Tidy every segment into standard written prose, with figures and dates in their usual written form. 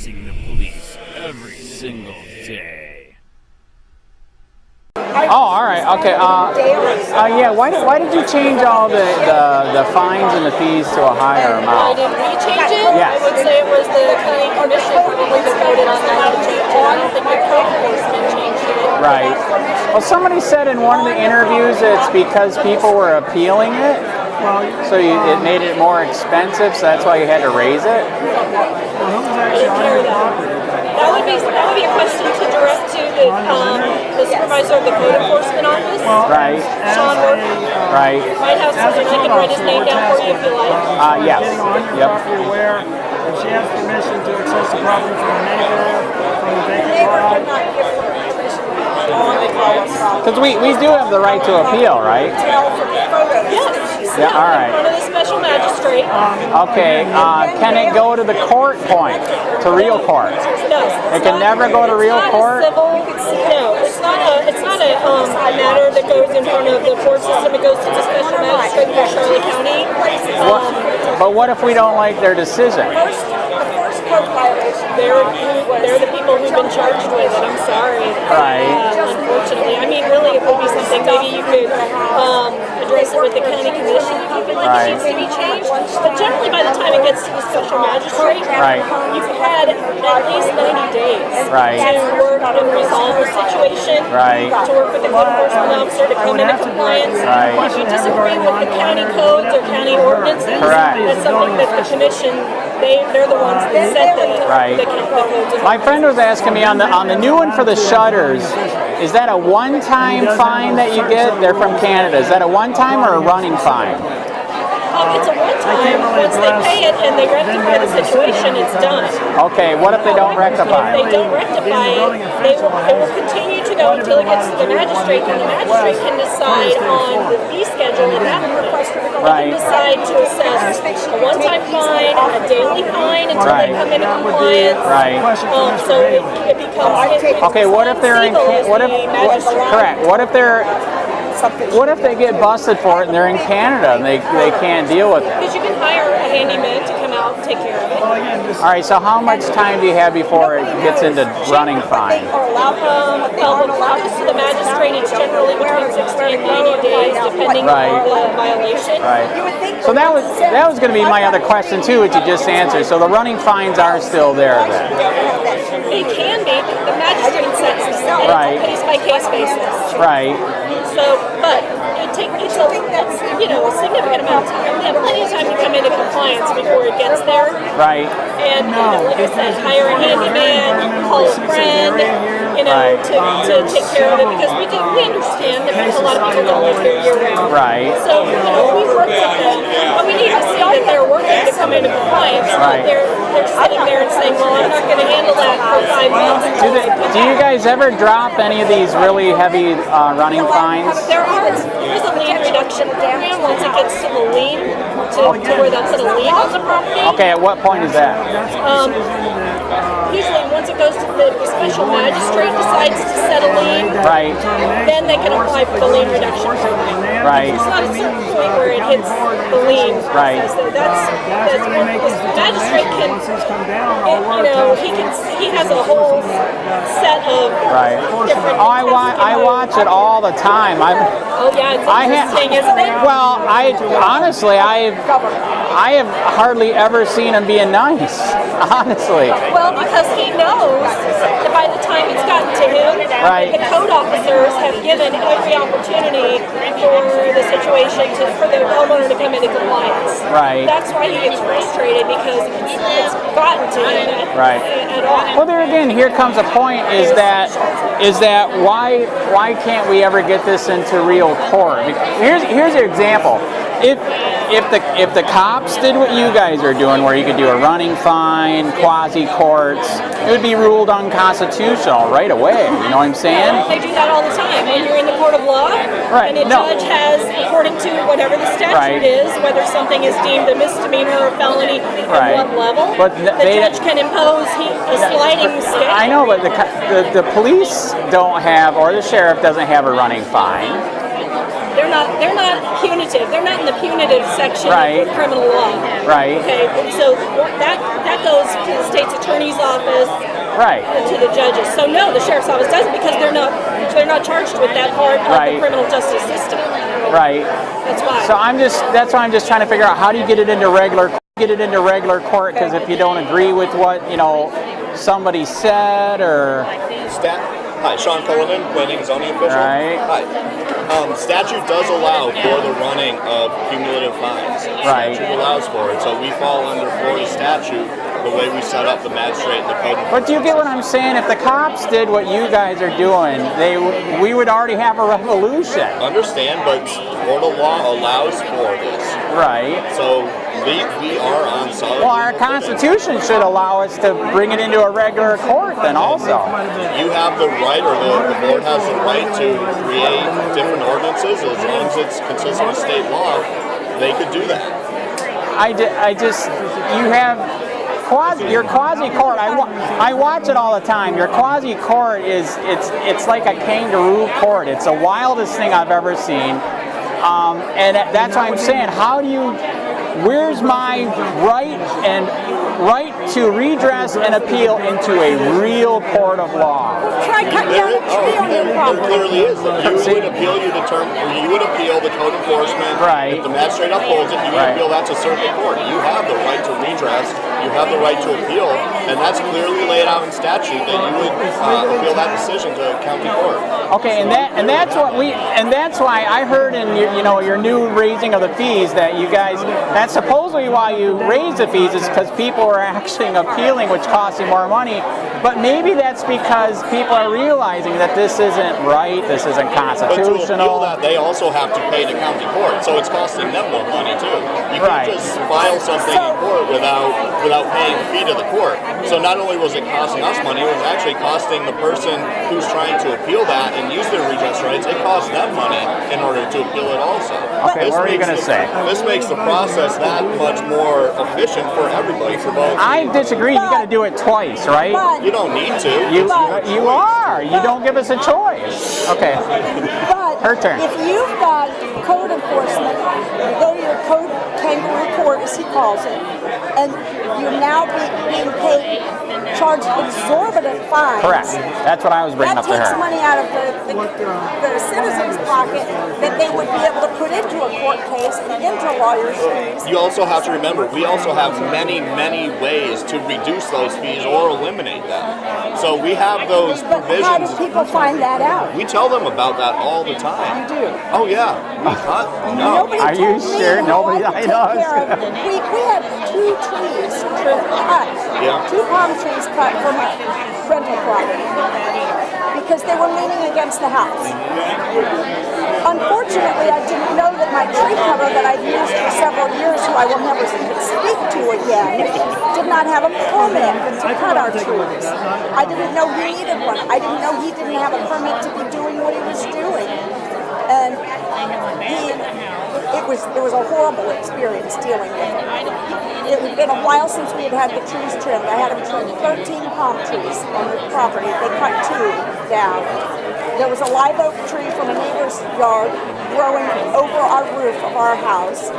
facing the police every single day. Oh, all right. Okay. Yeah. Why did you change all the fines and the fees to a higher amount? Why did we change it? Yes. I would say it was the county commission probably that voted on that to change it. I don't think the code enforcement changed it. Right. Well, somebody said in one of the interviews it's because people were appealing it, so it made it more expensive, so that's why you had to raise it. That would be a question to direct to the supervisor of the code enforcement office. Right. Sean Work. Right. Might have something. I can write his name down for you if you like. Yes. Yep. If she has permission to access the property from a neighbor, from a vacant lot. Because we do have the right to appeal, right? Yes. Yeah, all right. In front of the special magistrate. Okay. Can it go to the court point, to real court? No. It can never go to real court? No, it's not a matter that goes in front of the court system. It goes to the special magistrate for Charlotte County. But what if we don't like their decision? They're the people who've been charged with it. I'm sorry. Right. Unfortunately. I mean, really, it would be something maybe you could address it with the county commission if you feel like it needs to be changed. But generally, by the time it gets to the special magistrate, you've had at least 90 days to work and resolve the situation, to work with the code enforcement officer to come into compliance. If you disagree with the county codes or county ordinances, that's something that the commission, they're the ones that set the codes. My friend was asking me on the new one for the shutters, is that a one-time fine that you get? They're from Canada. Is that a one-time or a running fine? It's a one-time. Once they pay it and they rectify the situation, it's done. Okay, what if they don't rectify? If they don't rectify it, it will continue to go until it gets to the magistrate, and the magistrate can decide on the fee schedule at that point. They can decide to assess a one-time fine, a daily fine until they come into compliance. So it becomes. Okay, what if they're in? Correct. What if they get busted for it and they're in Canada and they can't deal with it? Because you can hire a handyman to come out and take care of it. All right, so how much time do you have before it gets into running fine? Well, just to the magistrate, it's generally between 60 and 90 days, depending on the violation. So that was going to be my other question too, which you just answered. So the running fines are still there then? They can be. The magistrate sets them. It's a case-by-case basis. Right. So, but it's a significant amount of time. We have plenty of time to come into compliance before it gets there. Right. And like I said, hire a handyman, call a friend, to take care of it, because we understand that a lot of people don't live here year-round. Right. So, we work with them, but we need to see that they're working to come into compliance. But they're sitting there and saying, well, I'm not going to handle that for 5 months. Do you guys ever drop any of these really heavy running fines? There's a lien reduction program once it gets to the lien, to where that's a lien on the property. Okay, at what point is that? Usually once it goes to the special magistrate decides to set a lien, then they can apply for the lien reduction program. It's not a certain point where it hits the lien. So that's when the magistrate can, he has a whole set of different. Oh, I watch it all the time. It's interesting, isn't it? Well, honestly, I have hardly ever seen him being nice. Honestly. Well, because he knows that by the time it's gotten to him, the code officers have given every opportunity for the situation for the homeowner to come into compliance. That's why he gets frustrated, because it's gotten to him at all. Well, there again, here comes a point: is that why can't we ever get this into real court? Here's an example. If the cops did what you guys are doing, where you could do a running fine, quasi-courts, it would be ruled unconstitutional right away. You know what I'm saying? They do that all the time. When you're in the court of law, and a judge has, according to whatever the statute is, whether something is deemed a misdemeanor or felony, at what level, the judge can impose a sliding scale. I know, but the police don't have, or the sheriff doesn't have a running fine. They're not punitive. They're not in the punitive section of criminal law. Okay, so that goes to the state's attorney. attorney's office Right. to the judges. So no, the sheriff's office doesn't, because they're not charged with that part of the criminal justice system. Right. That's why. So that's why I'm just trying to figure out how do you get it into regular court, because if you don't agree with what somebody said or Hi, Sean Cullinan, planning and zoning official. Right. Hi. Statute does allow for the running of cumulative fines. Right. Statute allows for it, so we fall under Florida statute the way we set up the magistrate and the code. But do you get what I'm saying? If the cops did what you guys are doing, we would already have a revolution. Understand, but Florida law allows for this. Right. So we are on solid. Well, our Constitution should allow us to bring it into a regular court then also. You have the right, or the board has the right to create different ordinances as long as it's consistent with state law. They could do that. You have your quasi-court. I watch it all the time. Your quasi-court it's like a kangaroo court. It's the wildest thing I've ever seen. And that's why I'm saying, where's my right to redress and appeal into a real court of law? Try cut down a tree on your There property. clearly is. You would appeal the code enforcement. Right. If the magistrate upholds it, you would appeal that to circuit court. You have the right to redress. You have the right to appeal, and that's clearly laid out in statute that you would appeal that decision to county court. Okay, and that's why I heard in your new raising of the fees that you guys, that's supposedly why you raise the fees, is because people are actually appealing, which costs you more money. But maybe that's because people are realizing that this isn't right, this isn't constitutional. But to appeal that, they also have to pay to county court, so it's costing them more money too. You can't just file something in court without paying a fee to the court. So not only was it costing us money, it was actually costing the person who's trying to appeal that and use their redress rights. It costs them money in order to appeal it also. Okay, what are you going to say? This makes the process that much more efficient for everybody, for both. I disagree. You got to do it twice, right? You don't need to. You are. You don't give us a choice. Okay. But Her turn. if you've got code enforcement, you go to your code kangaroo court, as he calls it, and you're now being paid, charged exorbitant fines. Correct. That's what I was bringing up to That takes her. money out of the citizen's pocket that they would be able to put into a court case and into lawyers' fees. You also have to remember, we also have many, many ways to reduce those fees or eliminate them. So we have those But how do provisions. people find that out? We tell them about that all the time. You do. Oh yeah. No. Nobody Are you told me sure? how Nobody- could I take know. care of it. We had 2 trees cut, Yeah. 2 palm trees cut from a rental property because they were leaning against the house. Unfortunately, I didn't know that my tree cover that I've used for several years, who I will never speak to again, did not have a permit to cut our trees. I didn't know he needed one. I didn't know he didn't have a permit to be doing what he was doing. And it was a horrible experience dealing with him. It had been a while since we had the trees trimmed. I had him trim 13 palm trees on the property. They cut 2 down. There was a live oak tree from a neighbor's yard growing over our roof of our house.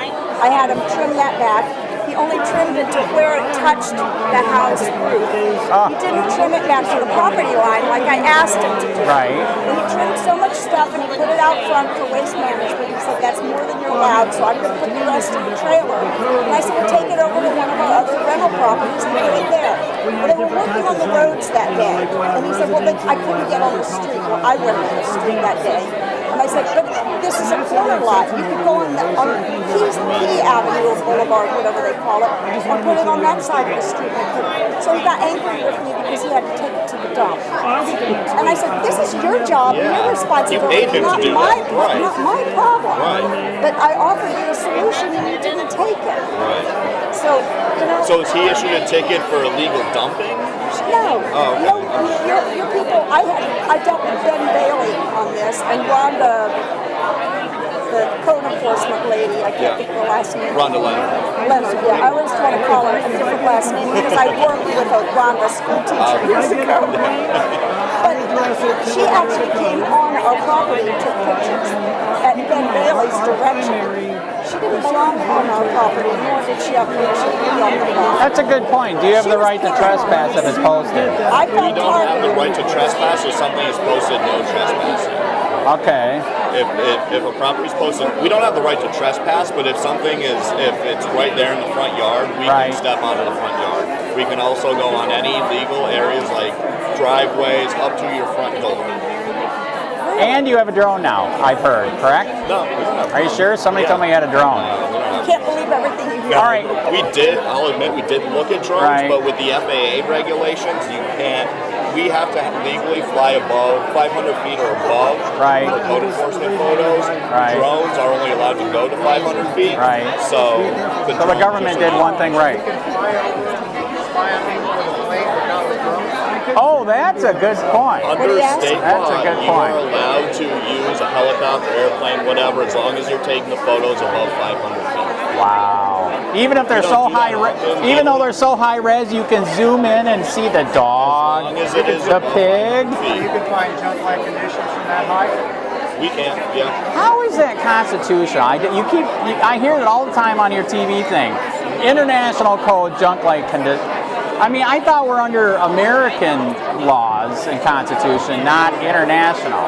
I had him trim that back. He only trimmed it to where it touched the house roof. He didn't trim it back to the property line like I asked him to do. Right. And he trimmed so much stuff and he put it out front for waste management. He said, that's more than you're allowed, so I'm going to put the rest in the trailer. And I said, well, take it over to one of our other rental properties and put it there. Well, they were working on the roads that day. And he said, well, I couldn't get on the street. Well, I went on the street that day. And I said, but this is a corner lot. You could go on P Avenue or Boulevard, whatever they call it, and put it on that side of the street. So he got angry with me because he had to take it to the dump. And I said, this is your job, Yeah. your responsibility, You paid him to not do my, that. Right. not my problem. Right. But I offered you a solution and you didn't take it. Right. So, So is he issued a ticket for illegal dumping? no, Oh, okay. no, your people. I dealt with Ben Bailey on this, and Rhonda, the code enforcement lady. I can't think of her last name. Rhonda Leonard. Leonard, yeah. I always want to call her a different last name because I worked with a Rhonda school teacher years ago. But she actually came on our property and took pictures at Ben Bailey's direction. She didn't belong on our property, nor did she have permission to be on the property. That's a good point. Do you have the right to trespass if it's posted? I We found don't have the target. right to trespass if something is posted, no trespassing. Okay. If a property's posted, we don't have the right to trespass, but if something is, if it's right there in the front yard, we Right. can step onto the front yard. We can also go on any legal areas like driveways up to your front door. And you have a drone now, I've heard, correct? No, we don't have. Are you sure? Somebody told me you had a drone. You can't believe everything you hear. All right. We did, I'll admit, we did look at drones, Right. but with the FAA regulations, you can't, we have to legally fly above 500 feet or above Right. for code enforcement photos. Right. Drones are only allowed to go to 500 feet. Right. So the So the drone government just- did one thing right. Oh, that's a good point. Under state That's a law, good you point. are allowed to use a helicopter, airplane, whatever, as long as you're taking the photos above 500 feet. Wow. Even if they're We so don't do high, that often. even though they're so high res, you can zoom in and see the dog, As long as it is the above pig. 500 feet. You can find junk-like conditions from that height. We can, yeah. How is that constitutional? I hear it all the time on your TV thing. International code, junk-like condition. I mean, I thought we're under American laws and constitution, not international.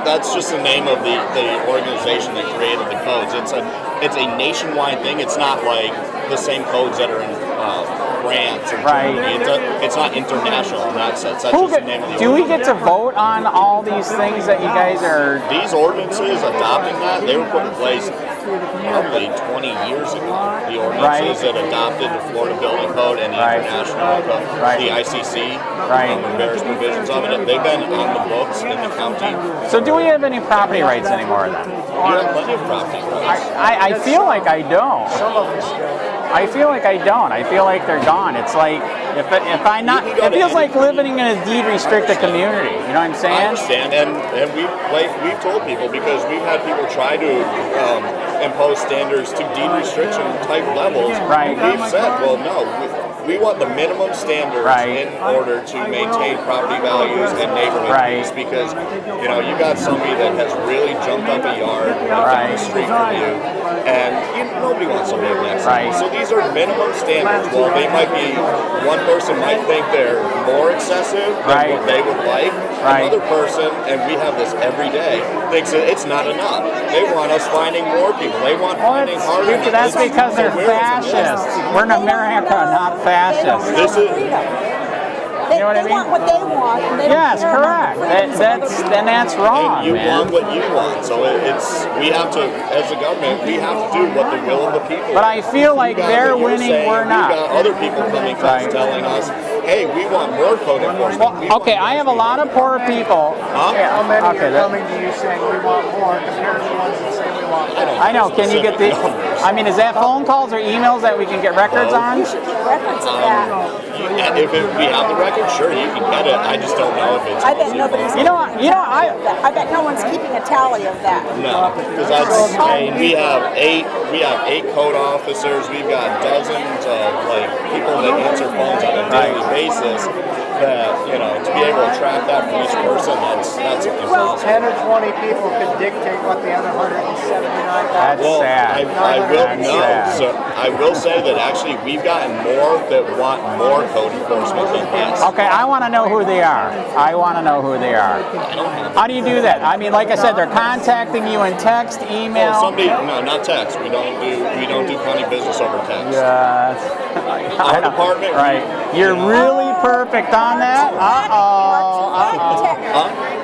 That's just the name of the organization that created the codes. It's a nationwide thing. It's not like the same codes that are in France or Right. Germany. It's not international in that sense. That's Who just the get, name of the do we organization. get to vote on all these things that you guys are? These ordinances, adopting that, they were put in place probably 20 years ago. The ordinances that adopted the Florida Building Code and the Right. International Code, Right. the ICC, Right. and various provisions of it, they've been on the books in the county. So do we have any property rights anymore then? You have plenty of property rights. I feel like I don't. Some of us do. I feel like I don't. I feel like they're gone. It's like if I not, it feels like living in a deed restricted community. You know what I'm I saying? understand, and we've told people, because we've had people try to impose standards to deed restriction type levels. Right. We've said, well, no, we want the minimum standards Right. in order to maintain property values and neighborhood Right. peace, because you got somebody that has really jumped up a yard down Right. the street from you, and nobody wants to live next to Right. you. So these are minimum standards. Well, they might be, one person might think they're more excessive than Right. what they would like. Right. Another person, and we have this every day, thinks that it's not enough. They want us finding more people. They want finding harder. That's because they're So where is it? fascists. We're in America, not fascists. This is- They, You know what I they mean? want what they want. And they don't Yes, care about correct. the freedoms of other people. That's wrong, And you man. want what you want. So we have to, as a government, we have to do what the will of the people. But I feel like You got they're what you're winning, saying, we're and not. We've got other people coming to us Right. telling us, hey, we want more code enforcement. We Well, okay, want I have a lot of poor people. Huh? How many Okay, are that- coming to you saying we want more compared to the ones that say we want less? I know. Can you get the? specific numbers. I mean, is that phone calls or emails that we can get records on? You should keep records of that. And if we have the record, sure, you can get it. I just don't know if it's. I bet nobody's. You know, I. I bet no one's keeping a tally of that. No, because that's. I mean, we have eight code officers. We've got dozens of people that answer phones on a daily basis. That to be able to track that from each person, that's impossible. 10 or 20 people could dictate what the other 179,000. That's Well, sad. I will That's know. sad. So I will say that actually we've gotten more that want more code enforcement than yes. Okay, I want to know who they are. I want to know who they are. How do you do that? I mean, like I said, they're contacting you in text, email. No, not text. We don't do county business over text. Yes. Our department, Right. You're really perfect on that.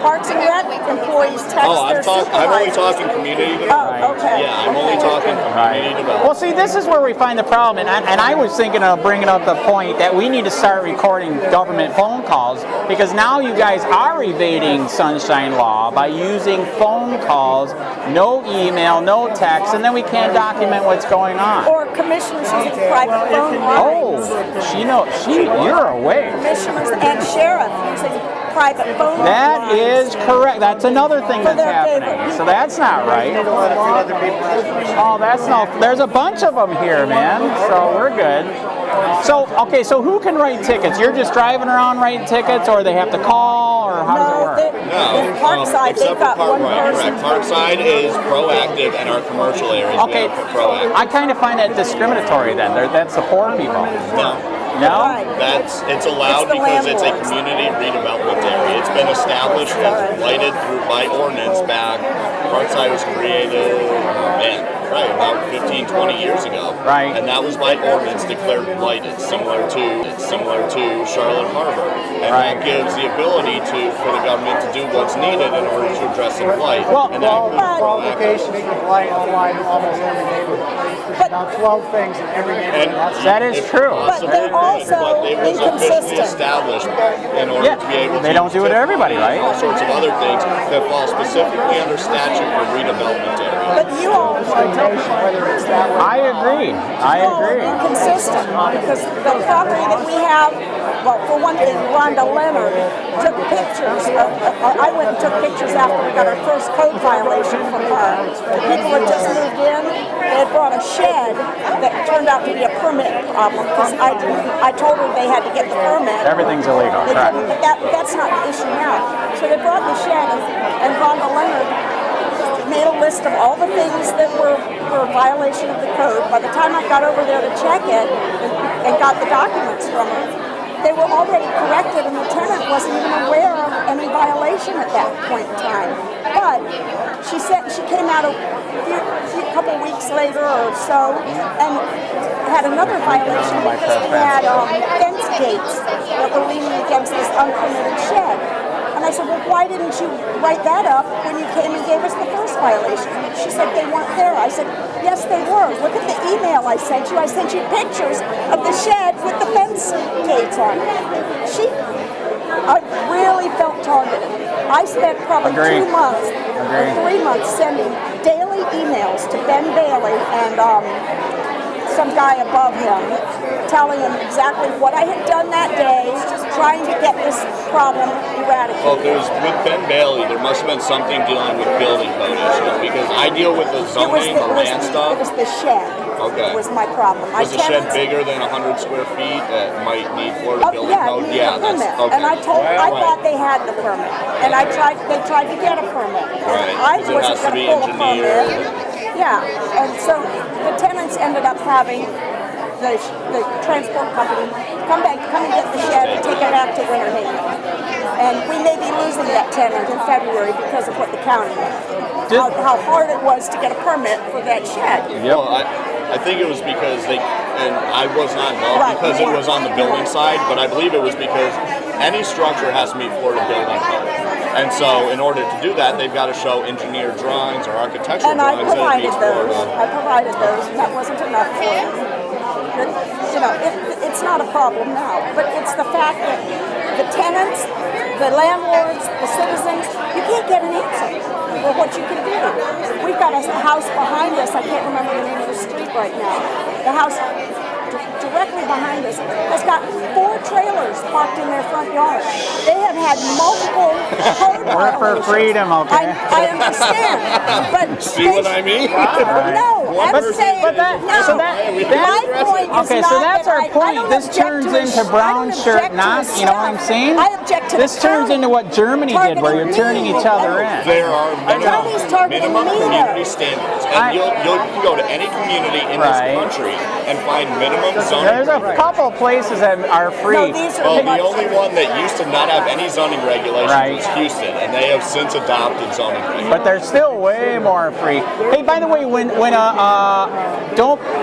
Parks and Rec employees text their I'm only supervisors. talking community development. Oh, okay. Yeah, I'm only talking community development. Well, see, this is where we find the problem, and I was thinking of bringing up the point that we need to start recording government phone calls, because now you guys are evading sunshine law by using phone calls, no email, no text, and then we can't document what's going on. Or commissioners using private phone lines. Oh, you're awake. Commissioners and sheriff using private phone That lines. is correct. That's another thing For that's their happening. favorite So that's not right. Oh, that's no. There's a bunch of them here, man. So we're good. So okay, so who can write tickets? You're just driving around writing tickets, or they have to call, or how does it work? In Parkside, they've got one person. Parkside is proactive, and our commercial areas Okay, we have proactive. I kind of find that discriminatory then. That's the poor people. No? Right. It's allowed It's the because it's a landlords. community redevelopment area. It's been established and lighted through by ordinance back. Parkside was created, about 15, 20 years ago. Right. And that was by ordinance declared lighted, similar to Charlotte Harbor. And Right. that gives the ability for the government to do what's needed in order to address the blight. Well, and that includes proactive. Locations of blight apply to almost every neighborhood. About 12 things in every neighborhood. That is true. But they're also But it was officially inconsistent. established in order to be able to they don't do it to everybody, right? all sorts of other things that fall specifically under statute for redevelopment areas. But you all Whether it's that way. I agree. I agree. inconsistent because the property that we have, well, for one thing, Rhonda Leonard took pictures. I went and took pictures after we got our first code violation from her. The people had just moved in. They had brought a shed that turned out to be a permit problem because I told her they had to get the permit. Everything's illegal. They Correct. couldn't, but that's not the issue now. So they brought the shed, and Rhonda Leonard made a list of all the things that were a violation of the code. By the time I got over there to check it and got the documents from her, they were already corrected, and the tenant wasn't even aware of any violation at that point in time. But she said she came out a couple weeks later or so and had another violation because we had fence gates that were leaning against this unpermitted shed. And I said, well, why didn't you write that up when you came and gave us the first violation? She said they weren't there. I said, yes, they were. Look at the email I sent you. I sent you pictures of the shed with the fence gates on it. I really felt targeted. I spent probably Agreed. 2 months or 3 months sending daily emails to Ben Bailey and some guy above him, telling him exactly what I had done that day, trying to get this problem eradicated. Well, there was with Ben Bailey, there must have been something dealing with building code issues because I deal with the zoning, the land stuff. It was the shed. Okay. It was my problem. My Was the shed tenants- bigger than 100 square feet that might need Florida building yeah, code? it needed a permit. Okay. And I thought they had the permit. And they tried to get a permit. Right, I 'cause it wasn't has to going be to pull a engineered. permit. Yeah, and so the tenants ended up having the transport company come and get the shed and take it back to Winter Haven. And we may be losing that tenant in February because of what the county did. How hard it was to get a permit for that shed. Well, I think it was because and I was not involved Right, because yeah. it was on the building side, but I believe it was because any structure has to meet Florida building code. And so in order to do that, they've got to show engineered drawings or architectural And I drawings that it provided meets those. Florida. I provided those, and that wasn't enough for them. It's not a problem now, but it's the fact that the tenants, the landlords, the citizens, you can't get an answer for what you can do. We've got a house behind us, I can't remember the name of the street right now. The house directly behind us has got 4 trailers parked in their front yard. They have had multiple code We're for violations. freedom, okay? I understand, but See what I mean? No, I'm saying but that- no. so that- My point is Okay, not so that's that our I point. don't This object turns to a into sh- brown I don't shirt, object to not, a you know what I'm shed. saying? I object to This the turns county into what Germany did, where you're turning each other in. There are County's targeting minimum me, though. community standards, and you can go to any community in Right. this country and find minimum zoning. There's a couple places that are free. No, these are Well, much- the only one that used to not have any zoning regulations Right. was Houston, and they have since adopted zoning regulations. But they're still way more free. Hey, by the way,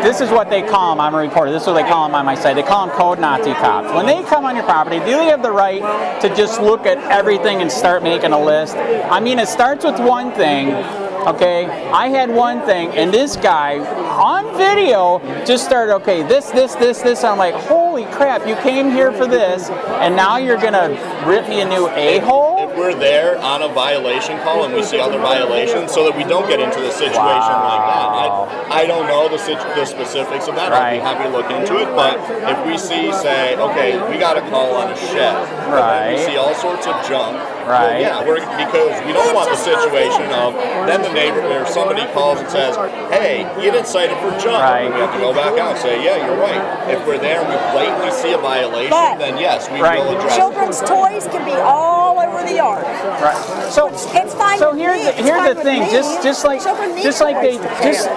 this is what they call them. I'm a reporter. This is what they call them on my site. They call them code Nazi cops. When they come on your property, do they have the right to just look at everything and start making a list? I mean, it starts with one thing. Okay, I had one thing, and this guy on video just started, okay, this. I'm like, holy crap, you came here for this, and now you're gonna rip me a new a-hole? we're there on a violation call and we see other violations, so that we don't get into the situation like that. I don't know the specifics of that. I'd be happy to look into it, but if we see, say, okay, we got a call on a shed, and we see all sorts of junk. Well, yeah, because we don't want the situation of then the neighbor or somebody calls and says, hey, you didn't cite it for junk. We have to go back out and say, yeah, you're right. If we're there and we blatantly see a violation, then yes, we will address it. Children's toys can be all over the yard. So it's fine. So here's the thing, just like they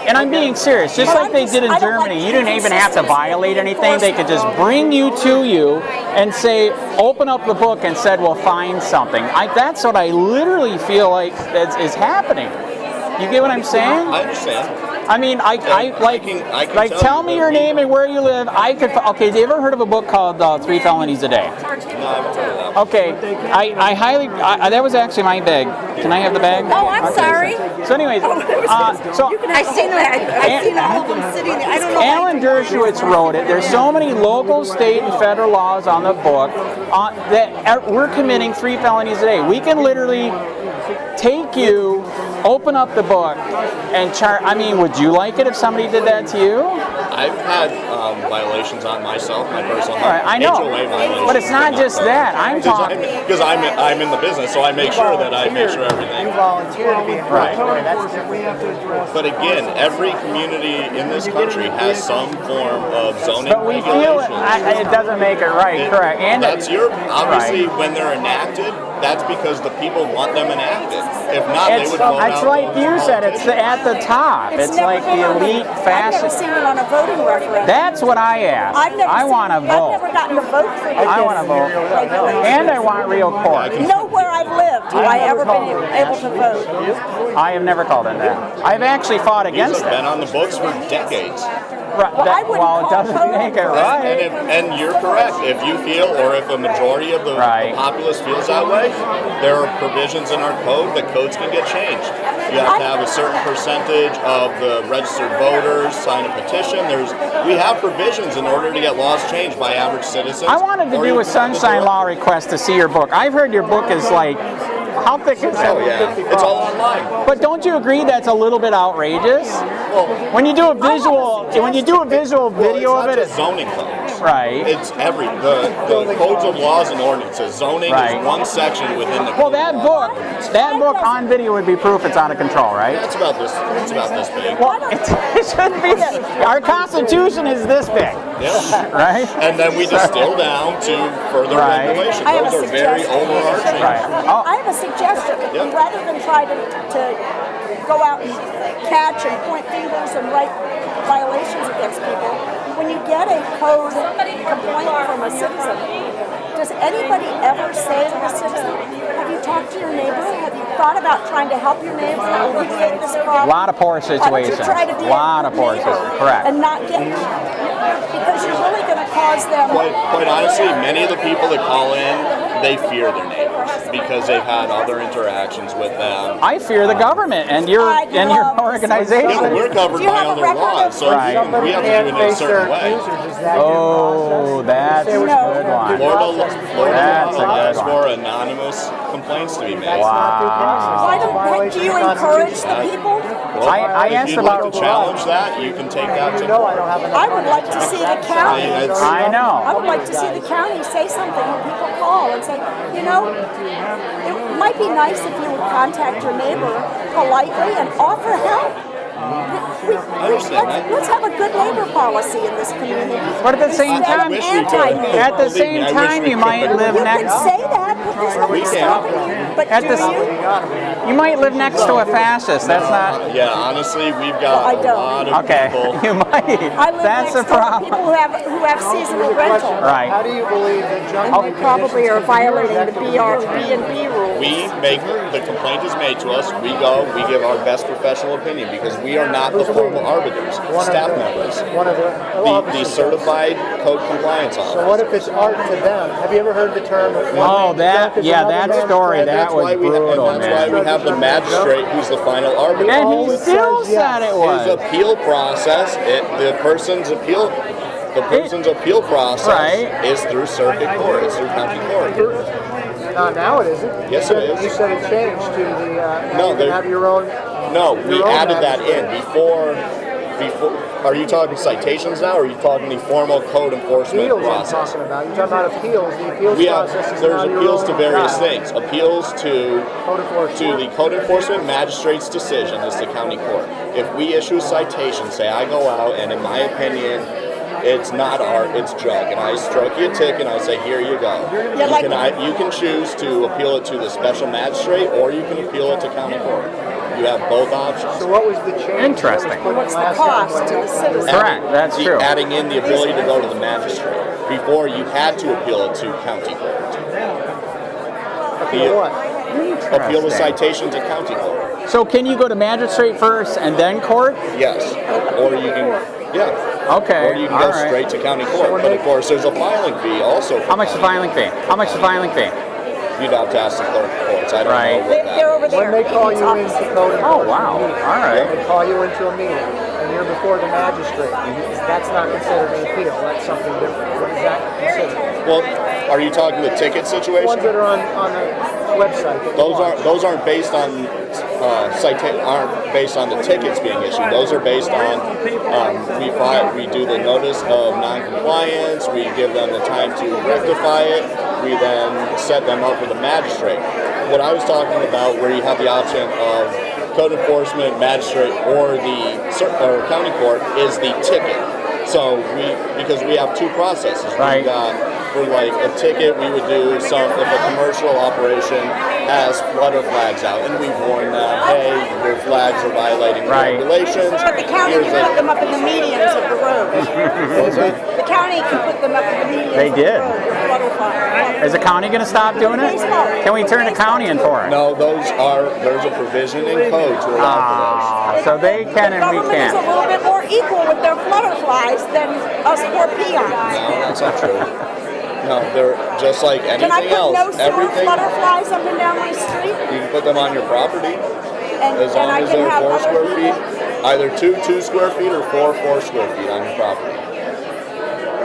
and I'm being serious, just like they did in Germany, you didn't even have to violate anything. They could just bring you to you and say, open up the book and said, we'll find something. That's what I literally feel like is happening. You get what I'm saying? I understand. I mean, I can tell me your name and where you live. Okay, have you ever heard of a book called 3 Felonies a Day? No, I haven't heard of that. Okay, I highly, that was actually my bag. Can I have the bag? Oh, I'm sorry. So anyways, I seen that. I seen all of them sitting there. I don't know. Alan Dershowitz wrote it. There's so many local, state, and federal laws on the book that we're committing 3 felonies a day. We can literally take you, open up the book, and charge. I mean, would you like it if somebody did that to you? I've had violations on myself, my personal I know, HOA violations, but it's not just that. I'm talking because I'm in the business, so I make sure that I make sure everything. You volunteer to be in we have to address. But again, every community in this country has some form of zoning but we feel it doesn't make it right, correct? And that's obviously when they're enacted. That's because the people want them enacted. If not, they would vote out. It's like you said, it's at the top. It's like the elite I've fashion. never seen it on a voting referendum. That's what I asked. I want to vote. I've never gotten to vote for this. I want to vote. And I want real court. Nowhere I've lived have I ever been able to vote. I have never called in that. I've actually fought against it. These have been on the books for decades. Right. Well, it doesn't make it right. And you're correct. If you feel, or if a majority of the populace feels that way, there are provisions in our code that codes can get changed. You have to have a certain percentage of the registered voters sign a petition. We have provisions in order to get laws changed by average citizens. I wanted to do a sunshine law request to see your book. I've heard your book is like, how thick is it? Oh yeah, it's all online. But don't you agree that's a little bit outrageous? Well, when you do a visual video of it, it's zoning codes. Right. It's the codes of laws and ordinances. Zoning is one section within the. Well, that book on video would be proof it's out of control, right? Yeah, it's about this big. Well, it shouldn't be that. Our Constitution is this big. Yeah. Right. And then we distill down to further regulation. Those are very overarching. Right. I have a suggestion. Rather than try to go out and catch and point fingers and write violations against people, when you get a code complaint from a citizen, does anybody ever say to the citizen, have you talked to your neighbor? Have you thought about trying to help your neighbor alleviate this problem? A lot of poor situations. A lot of poor situations. Correct. And not get, because you're really going to cause them. Quite honestly, many of the people that call in, they fear their neighbors because they've had other interactions with them. I fear the government and your organization. Yeah, but we're covered by other laws, so we have to do it in a certain way. Oh, that's a good one. Florida allows for anonymous complaints to be made. Wow. Do you encourage the people? Well, I asked if you'd like to challenge that, you can take that to court. I would like to see the county. I know. I would like to see the county say something when people call and say, you know, it might be nice if you would contact your neighbor politely and offer help. Let's have a good neighbor policy in this community. But at the same time, you might live next. You can say that, but there's nobody stopping you. But you might live next to a fascist. That's not. Yeah, honestly, we've got a lot of people. You might. I live That's next the problem. to people who have seasonal rental. Right. How do you believe that They probably are violating the B&B rules. The complaint is made to us. We go. We give our best professional opinion because we are not the formal arbiters. Staff members. The certified code compliance officers. So what if it's art to them? Have you ever heard the term? That story, that was brutal, man. That's why we have the magistrate who's the final arbiter. And he still said it was. His appeal process, the person's appeal process is through circuit court. It's through county court. Not now, it isn't. Yes, it is. You said it changed to the. No, you can have your own. No, we your own added that magistrate. in before. Are you talking citations now, or are you talking the formal code enforcement Appeals I'm process? talking about. You're talking about appeals. The appeals We have, process is there's now your appeals own to various guy. things. Appeals to Code enforcement. the code enforcement magistrate's decision is the county court. If we issue a citation, say I go out and in my opinion it's not art, it's junk, and I stroke you a ticket and I say here you go. You can choose to appeal it to the special magistrate or you can appeal it to county court. You have both options. So what was the change? Interesting. What's the cost to the citizen? Correct, that's true. Adding in the ability to go to the magistrate. Before you had to appeal it to county court. Appeal what? Appeal the citation to county court. So can you go to magistrate first and then court? Yes. Or you can, yeah. Okay. Or you can all go right. straight to county court. But of course, there's a filing fee also. How much is the filing fee? How much is the filing fee? You'd have to ask the clerk of courts. I don't Right. know what that. They're over there. When they call you into code enforcement Oh, wow. meeting, All right. they call you into a meeting, and you're before the magistrate. That's not considered an appeal. That's something different. What is that considered? Well, are you talking the ticket The ones situation? that are on the website. that you watch. Those aren't based on aren't based on the tickets being issued. Those are based on we do the notice of non-compliance. We give them the time to rectify it. We then set them up with a magistrate. What I was talking about, where you have the option of code enforcement, magistrate, or the county court, is the ticket. So because we have two processes. Right. For like a ticket, we would do if a commercial operation has flutter flags out, and we warn them, hey, your flags are violating the Right. regulations. But the county Here's can put them up in the medians of the road. The county can put them up in the medians They of did. the road. with butterfly. Is the county going to stop doing it? Can we turn the county in for it? No, there's a provision in code to allow So they can and we Government is a can't. little bit more equal with their flutterflies than us poor peons. for this. No, that's not true. No, they're just like Can I anything put else. no sewer Everything, flutterflies up and down my street? you can put them on your property. As long And I as can they're have 4 other square feet, people? either 2 square feet or 4 square feet on your property.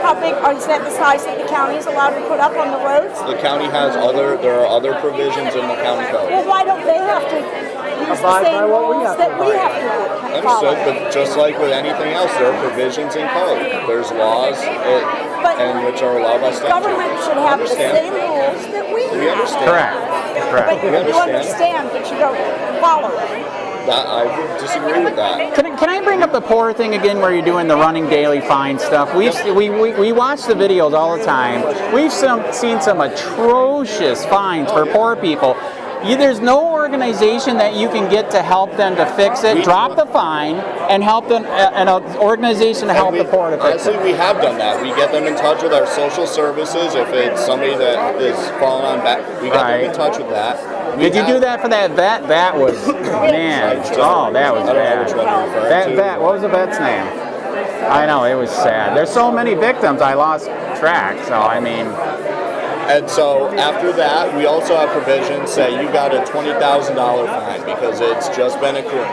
How big, is that the size that the county is allowed to put up on the roads? The county there are other provisions in the county code. Well, why don't they have to use the Abide by same what we rules have that to we abide have to follow? Understood, but just like with anything else, there are provisions in code. There's laws and which are allowed by statute. Government should have the Understand. same rules that we We have. understand. Correct. But Correct. you understand. understand, but you don't follow it. I would disagree with that. Can I bring up the poor thing again where you're doing the running daily fine stuff? We watch the videos all the time. We've seen some atrocious fines for poor people. There's no organization that you can get to help them to fix it. Drop the fine and help them, and an organization to help the poor to fix Honestly, it. we have done that. We get them in touch with our social services. If it's somebody that is falling on back, we get them in touch with that. Did you do that for that vet? That was, man, oh, that was I don't know which one you're bad. referring That to. vet, what was the vet's name? I know, it was sad. There's so many victims, I lost track, so I mean. And so after that, we also have provisions say you got a $20,000 fine because it's just been accrued.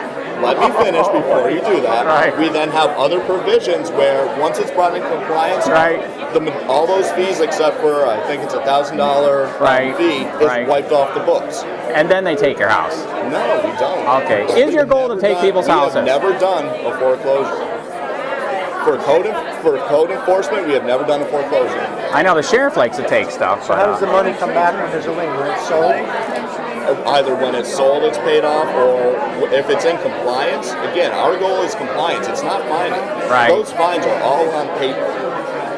Let me finish before you do that. Right. We then have other provisions where once it's brought in compliance, all those fees except for I think it's $1,000 fee is wiped off the books. And then they take your house. No, we don't. Okay. Is your goal to take people's houses? We have never done a foreclosure. For code enforcement, we have never done a foreclosure. I know the sheriff likes to take stuff. So how does the money come back when there's a lien? When it's sold? Either when it's sold, it's paid off, or if it's in compliance. Again, our goal is compliance. It's not fining. Right. Those fines are all on paper.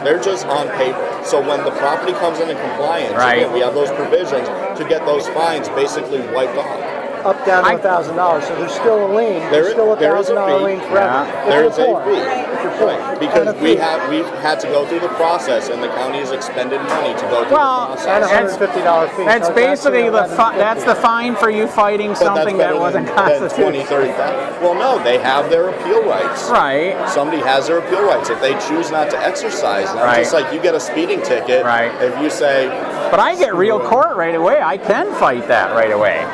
They're just on paper. So when the property comes into compliance, again, we have those provisions to get those fines basically wiped off. Up down to $1,000. So there's still a lien. There's still a $1,000 lien forever. There is a fee. Right. Because we've had to go through the process, and the county has expended money to go through the process. And a $150 fee. That's So it's basically actually that's the fine for you fighting something that wasn't constitutional. 20, 30,000. Well, no, they have their appeal rights. Right. Somebody has their appeal rights. If they choose not to exercise them, just like you get a speeding ticket, if you say... But I get real court right away. I can fight that right away.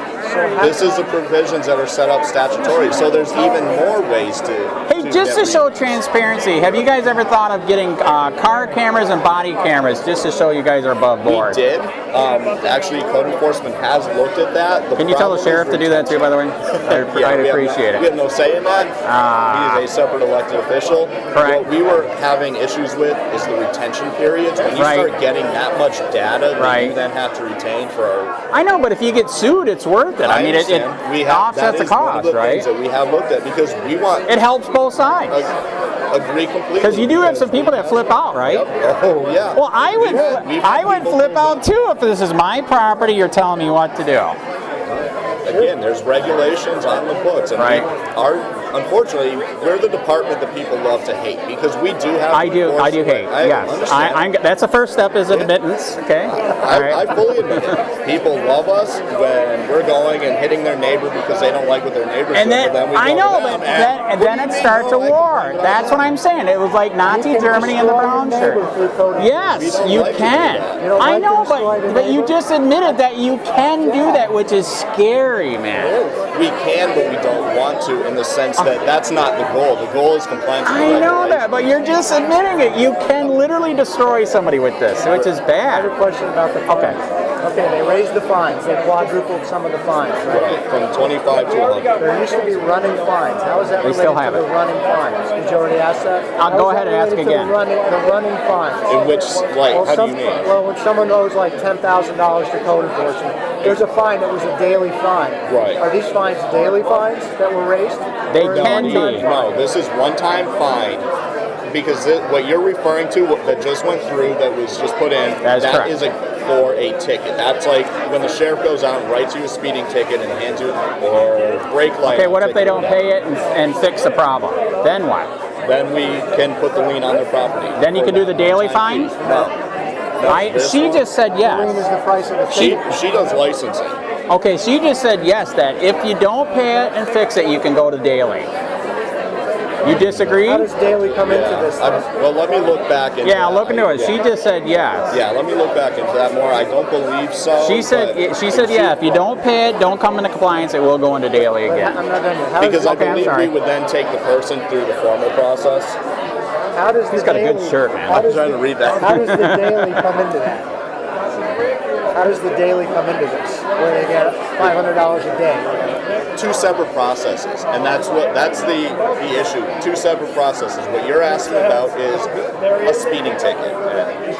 This is the provisions that are set up statutory. So there's even more ways to. Hey, just to show transparency, have you guys ever thought of getting car cameras and body cameras just to show you guys are above board? We did. Actually, code enforcement has looked at that. Can you tell the sheriff to do that too, by the way? I'd appreciate it. We have no say in that. He is a separate elected official. Correct. What we were having issues with is the retention periods. When you start getting that much data that you then have to retain for our... I know, but if you get sued, it's worth it. I mean, it offsets the cost, right? That we have looked at because we want... It helps both sides. Agree completely. Because you do have some people that flip out, right? Yep. Oh, yeah. Well, I would flip out too if this is my property, you're telling me what to do. Again, there's regulations on the books, and unfortunately, we're the department that people love to hate because we do have. I do hate. Yes, that's the first step is admittance. Okay. I fully admit it. People love us when we're going and hitting their neighbor because they don't like what their neighbor said. And then it starts a war. That's what I'm saying. It was like Nazi Germany and the brown shirt. Yes, you can. I know, but you just admitted that you can do that, which is scary, man. We can, but we don't want to in the sense that that's not the goal. The goal is compliance with I know that, but you're just admitting it. You can literally destroy somebody with this, which is bad. I have a question about the fines. Okay, they raised the fines. They quadrupled some of the fines, right? From 25 to 100. There used to be running fines. How is that related to the running fines? Did you already ask that? I'll go ahead and ask again. The running fines. In which, how do you mean? Well, when someone owes like $10,000 to code enforcement, there's a fine that was a daily fine. Right. Are these fines daily fines that were raised? They can be. No, this is one-time fine. Because what you're referring to that just went through, that was just put in, that is for a ticket. That's like when the sheriff goes out and writes you a speeding ticket and hands you or brake light. Okay, what if they don't pay it and fix the problem? Then what? Then we can put the lien on their property. Then you can do the daily fine? No. She just said yes. The lien is the price of the ticket. She does licensing. Okay, she just said yes, that if you don't pay it and fix it, you can go to daily. You disagree? How does daily come into this? Well, let me look back into that. Look into it. She just said yes. Yeah, let me look back into that more. I don't believe so. She said yeah, if you don't pay it, don't come into compliance, it will go into daily again. I'm not done yet. Because I believe we would then take the person through the formal process. How does He's got a good shirt, man. I'm trying to read that. How does the daily come into that? How does the daily come into this? Where they get $500 a day? Two separate processes, and that's the issue. Two separate processes. What you're asking about is a speeding ticket.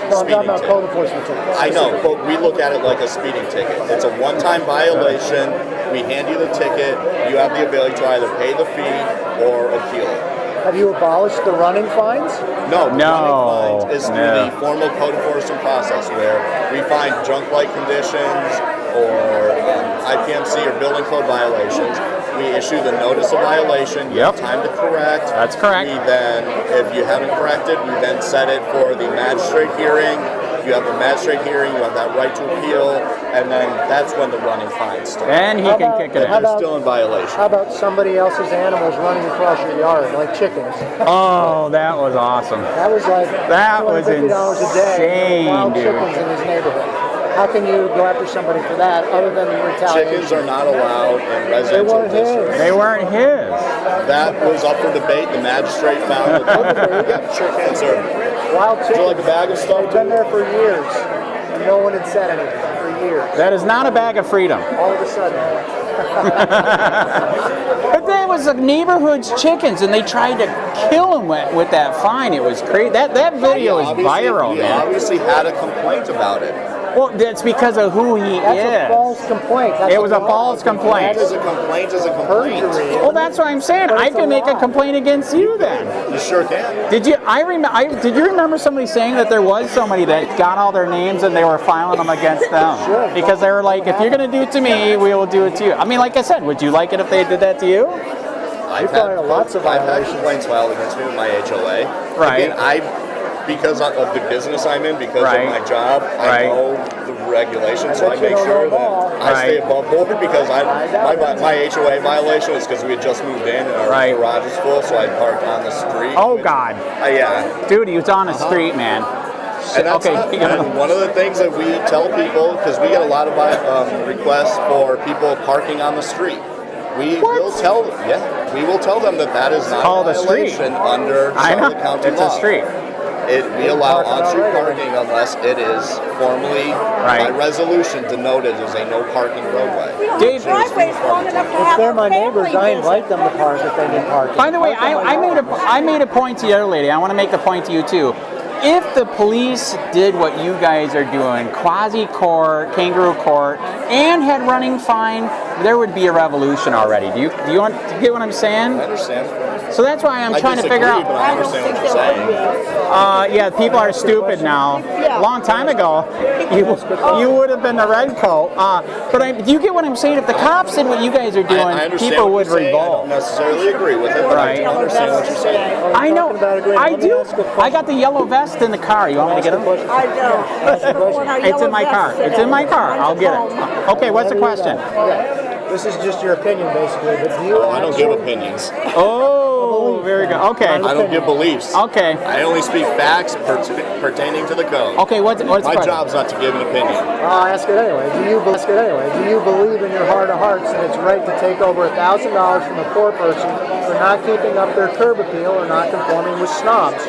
No, I'm talking about code enforcement tickets. I know, but we look at it like a speeding ticket. It's a one-time violation. We hand you the ticket. You have the ability to either pay the fee or appeal it. Have you abolished the running fines? No, running fines is through the formal code enforcement process where we find junk-like conditions or IPMC or building code violations. We issue the notice of violation. You have time to correct. That's correct. We then, if you haven't corrected, we then set it for the magistrate hearing. You have the magistrate hearing, you have that right to appeal, and then that's when the running fines start. And he can kick it in. You're still in violation. How about somebody else's animals running across your yard, like chickens? Oh, that was awesome. That was like $250 a day. Wild dude. chickens in his neighborhood. How can you go after somebody for that other than retaliation? Chickens are not allowed in residential districts. They weren't his. That was up for debate. The magistrate found that chickens are wild chickens. Like a bag of stuff. They've been there for years, and no one had said anything for years. That is not a bag of freedom. All of a sudden. But that was the neighborhood's chickens, and they tried to kill him with that fine. It was crazy. That video is viral, man. We obviously had a complaint about it. Well, that's because of who he is. That's a false complaint. It was a false complaint. That is a complaint is a complaint. Well, that's what I'm saying. I can make a complaint against you then. You sure can. Did you? Did you remember somebody saying that there was somebody that got all their names and they were filing them against them? Sure. Because they were like, if you're going to do it to me, we will do it to you. I mean, like I said, would you like it if they did that to you? I've had complaints filed against me with my HOA. Right. Again, because of the business I'm in, because of my job, I know the regulations, so I make sure that I stay above board because my HOA violation is because we had just moved in and our garage is full, so I parked on the street. Oh, God. Yeah. Dude, he was on the street, man. shit. And Okay. and one of the things that we tell people, because we get a lot of requests for people parking on the street. We will tell them that that is not called a a street. violation under Charlotte County It's law. a street. We allow on-street parking unless it is formally, by resolution, denoted as a no parking roadway. Dave, driveway's long enough to If have they're a my neighbors, family I visit. invite them to park if they need parking. by the way, I made a point to the other lady. I want to make the point to you too. If the police did what you guys are doing, quasi-court, kangaroo court, and had running fine, there would be a revolution already. Do you get what I'm saying? I understand. So that's why I'm I trying to disagree, figure out. but I understand what you're saying. Yeah, people are stupid now. A long time ago, you would have been the red coat. But do you get what I'm saying? If the cops did what you guys are doing, I understand people what would you're saying. I revolt. don't necessarily agree with it, but I do understand what you're saying. I know. Talking about agreeing. I Let me do. ask a I got the yellow vest in the car. You want me to get them? I know. It's in my car. It's in my car. I'll get it. Okay, what's the question? This is just your opinion, basically. But do you I don't give opinions. Oh, very good. Okay. I don't give beliefs. Okay. I only speak facts pertaining to the code. Okay, what's the My question? job's not to give an opinion. I'll ask it anyway. Do you believe in your heart of hearts that it's right to take over $1,000 from a poor person for not keeping up their curb appeal or not conforming with snobs?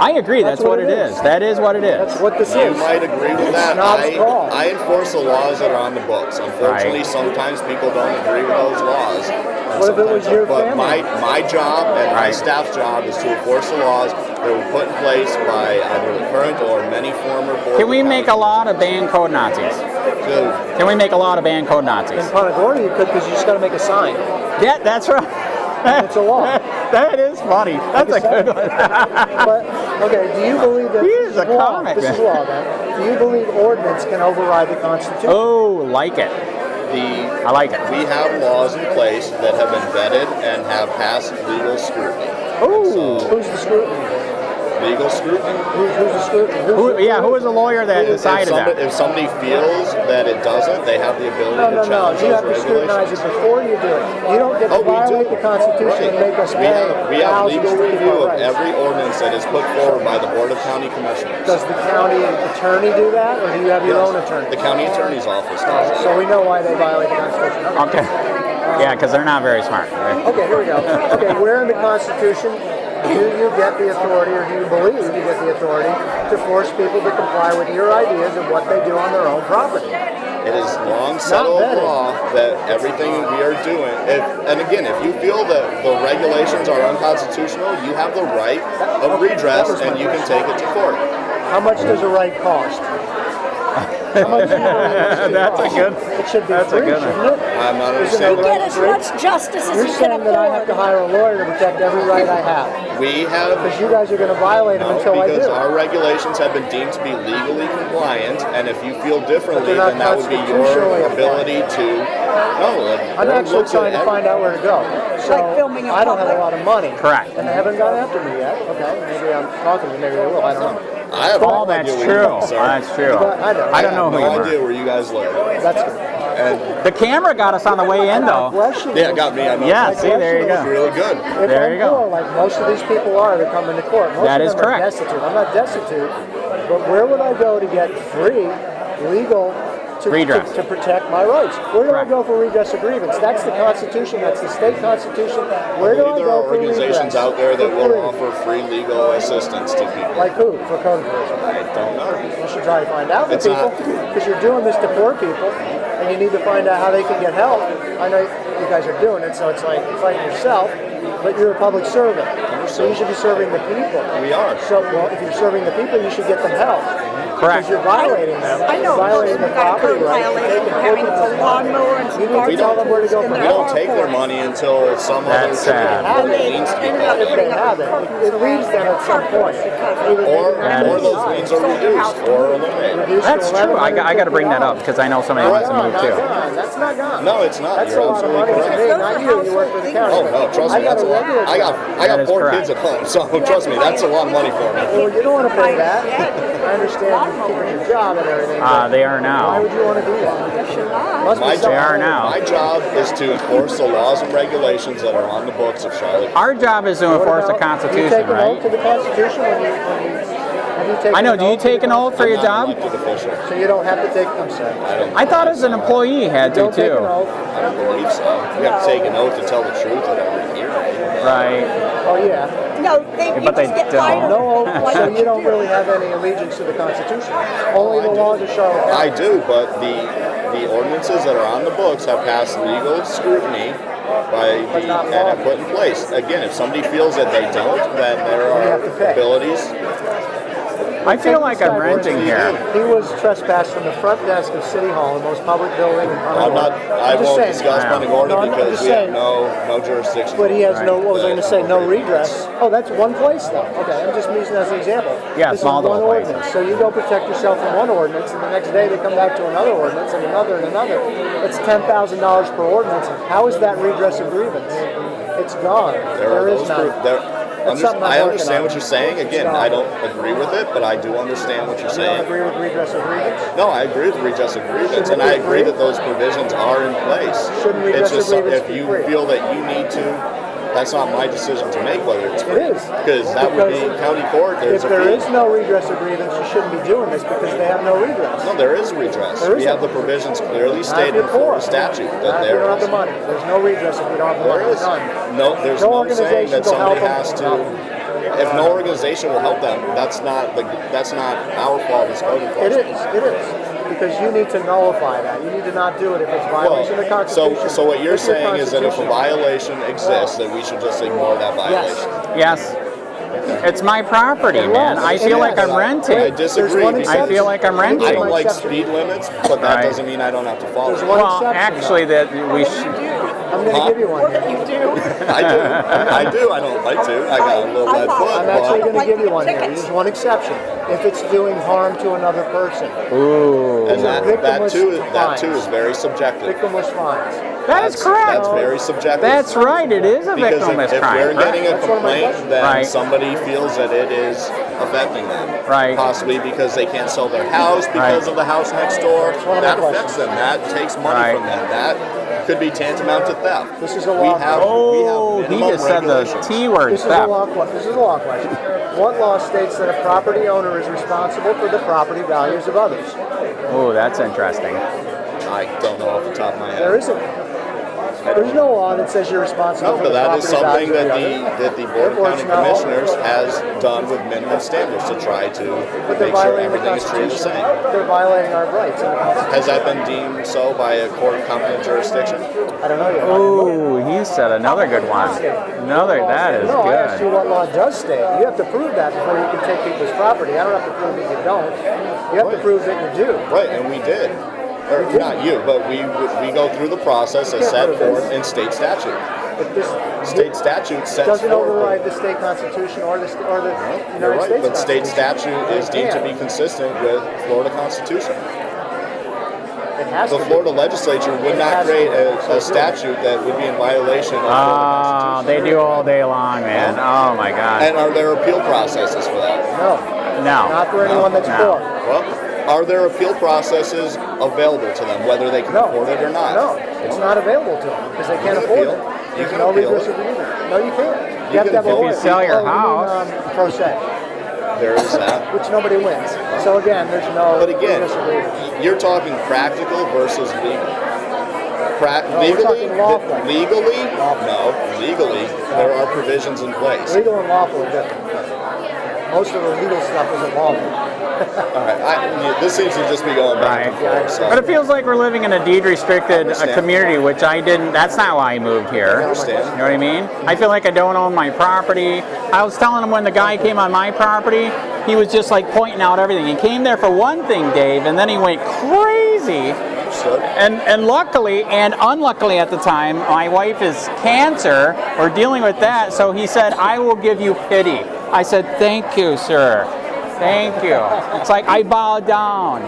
I agree. That's what it is. That is what it is. That's what this You is. might agree with that. Snob's call. I enforce the laws that are on the books. Unfortunately, sometimes people don't agree with those laws. What if it was your But family? my job and my staff's job is to enforce the laws that were put in place by either the current or many former boards. Can we make a law to ban code Nazis? Can we make a law to ban code Nazis? In Punta Gorda, you could, because you just got to make a sign. Yeah, that's right. It's a law. That is funny. That's a good one. But okay, do you believe that Here's this a is law? comic, This is man. law, then. Do you believe ordinance can override the Constitution? Oh, like it. I like it. We have laws in place that have been vetted and have passed legal scrutiny. Oh, Who's the scrutiny? Legal scrutiny? Who's the scrutiny? who was the lawyer that decided that? If somebody feels that it doesn't, they have the ability to No. challenge You have to those scrutinize regulations. it before you do it. You don't get to We violate do. the Constitution and make us We pay have thousands legal to keep review our of rights. every ordinance that is put forward by the Board of County Commissioners. Does the county attorney do that, or do you have your own attorney? The county attorney's office does it. So we know why they violate the Constitution. Okay. Yeah, because they're not very smart. Right? Okay, here we go. Okay, where in the Constitution do you get the authority, or do you believe you get the authority to force people to comply with your ideas of what they do on their own property? It is long settled vetted. law that everything we are doing, and again, if you feel that the regulations are unconstitutional, you have the right of redress and you can take it to court. How much does a right cost? How much does a right That's a cost? good. It should be That's a free, good one. shouldn't it? I'm not Isn't understanding. it Get right as free? much justice as You're you can saying that I have to afford. hire a lawyer to protect every right I have. We have Because you guys are going to violate them no, until I because do. our regulations have been deemed to be legally compliant, and if you feel differently, But they're not then that would be your constitutionally ability to. No, I'm actually trying to find out where to go. So Like filming in I don't have a public. lot of money. Correct. And they haven't gone after me yet. Okay, maybe I'm talking to them. Maybe they will. I don't know. I have Oh, no that's idea true. where you live, sir. That's true. But I don't. I don't know who no you were. idea where you guys live. That's good. And The camera got us on the way in, though. Bless you. yeah, it got me. I know. Yeah, see, there you It's go. really good. If There I'm you go. poor, like most of these people are that come into court, most That of is them correct. are destitute. I'm not destitute, but where would I go to get free, legal, Redress. to protect my rights? Where do Correct. I go for redress of grievance? That's the Constitution. That's the state Constitution. Where do I There go are for organizations redress? out there that For will free. offer free legal assistance to people. Like who? For code enforcement. I don't know. You should try to find out for It's people, not- because you're doing this to poor people, and you need to find out how they can get help. I know you guys are doing it, so it's like fighting yourself, but you're a public servant, so you should be serving the people. We are. So, well, if you're serving the people, you should get them help. Correct. Because you're violating them. I know, Violating the we got a property code rights. violation for having a lawnmower and some You need to garbage tell them where to go in from their We don't carport. take their money until some other That's sad. Have it. needs to be ended paid. up If they putting up have it, it leaves them at some point. Either Or, That or is- those liens are reduced or eliminated. reduced That's to true. I got to bring that up $1,150. because I know somebody wants to move Not too. gone. That's not gone. No, it's not. That's You're a lot of absolutely money to correct. me, not you. You work for the county. Oh no, trust me, I got that's a a lot. regular I job. That got is 4 correct. kids at home, so trust me, that's a lot of money for me. Well, you don't want to pay that. I understand you're keeping your job and everything. but They are Why now. would you want to do that? Must be My something. They are now. My job is to enforce the laws and regulations that are on the books of Charlotte. Our job is to What enforce the about- You Constitution, take an oath right? to the Constitution when Have you taken I know. an Do you oath take to an the oath for your I'm not job? an elected official. So you don't have to take, I'm sorry. I thought as an employee you had You to don't take an too. oath. I don't believe so. You have to take an oath to tell the truth at every hearing. Right. Oh, yeah. No, you But they just get don't. fired. No oath, Like so you you don't do. really have any allegiance to the Constitution. Only the laws of Charlotte I County. do, but the ordinances that are on the books have passed legal scrutiny by But not and have law. put in place. Again, if somebody feels that they don't, then there You are have to pay. abilities. I feel like I'm renting here. He was trespassed from the front desk of City Hall, the most public building in Punta I'm not. Gorda. I I'm just won't saying. discuss I Punta know. Gorda No, I'm because just we have saying. no jurisdiction. But he has Right. no, what was I going to say, no redress. Oh, that's one place though. Okay, I'm just using that as an example. Yeah, this small is one little places. ordinance. So you go protect yourself from one ordinance, and the next day they come back to another ordinance, and another, and another. It's $10,000 per ordinance. How is that redress of grievance? It's gone. There is none. That's something I'm I working understand on. what you're saying. Again, It's I gone. don't agree with it, but I do understand what you're You don't saying. agree with redress of grievance? No, I agree with redress of grievance, Shouldn't and it I be agree free? that those provisions are in place. Shouldn't redress It's just of grievance if be you free? feel that you need to, that's not my decision to make whether it's free. It is. Because that would be Because county court. There's If a there fee. is no redress of grievance, you shouldn't be doing this because they have no redress. No, there is redress. There We isn't. have the provisions clearly Not if stated you're in poor. Florida statute Not that if you there don't have is. the money. There's no redress if you don't have the There money. is. None. No, there's No no saying organization that will help somebody them. has to. No. If no organization will help them, that's not our fault as code It enforcement. is. It is. Because you need to nullify that. You need to not do it if it's violation of the Constitution. So what you're If your saying is that if a Constitution- violation exists, that we should just ignore that violation. Yes. It's my property, man. I feel like I'm I renting. disagree. There's one because I feel like I'm I renting. don't like exception. speed limits, but that Right. doesn't mean I don't have to follow There's them. one Well, exception, actually, though. that we should. I'm going to give you one here. You do. I do. I do. I don't like to. I got a little I lead thought- foot, I'm actually but going to give you one here. Tickets. There's one exception. If it's doing harm to another person. Ooh. and These are that too fines. is very subjective. Victimless fines. That is correct. That's very subjective. That's right. It is a Because victimless if crime. we're getting a That's one of my complaint, questions. then Right. somebody feels that it is affecting them. Right. Possibly because they can't sell their house because Right. of the house next door. one of my That affects questions. them. That takes money Right. from them. That could be tantamount to theft. This is a We law. have Oh, he minimum just said the regulations. T word, This is a theft. law question. This is a law question. What law states that a property owner is responsible for the property values of others? Oh, that's interesting. I don't know off the top of my There head. isn't. There's no law that says you're responsible No, for but the that property is something values of that the other. the Board of Therefore, County it's not law. Commissioners has done with minimum standards to try to But they're make sure violating the everything is treated the Constitution. same. They're violating our rights in the Constitution. Has that been deemed so by a court of competent jurisdiction? I don't know yet. Oh, he said another good one. Another, that is No, I asked you good. what law does state. You have to prove that before you can take people's property. I don't have to prove that you don't. You have to prove that you do. Right, and we did. Or not you, but we go through the process as set forth in state statute. But this State statute sets doesn't forth. override the state constitution or the You're United right, States but state Constitution. statute is deemed to be Yeah. consistent with Florida Constitution. It has The to be. Florida legislature would not create a statute that would be in violation of Florida Ah, Constitution. they do all day long, man. Oh my God. And are there appeal processes for that? No, No. not for anyone that's No. poor. Well, are there appeal processes available to them, whether they can No. afford it or not? No, it's not available to them because they can't can afford appeal. it. You There's can no appeal redress it. of grievance. No, you can't. You You have to can have a appeal. lawyer. If you sell your Oh, you mean, house. pro se, There is that. which nobody wins. So again, there's no But again, redress of grievance. you're talking practical versus legal. we're Legally, talking lawful. legally, Lawful. no. Legally, there are provisions in place. Legal and lawful are different. Most of the legal stuff isn't lawful. All right, this seems to just be going back and Right. forth. So. But it feels like we're living in a deed-restricted understand. community, which I didn't. That's not why I moved here. I understand. You know what I mean? I feel like I don't own my property. I was telling him when the guy came on my property, he was just like pointing out everything. He came there for one thing, Dave, and then he went crazy. Understood. And luckily and unluckily at the time, my wife is cancer. We're dealing with that. So he said, I will give you pity. I said, thank you, sir. Thank you. It's like I bow down.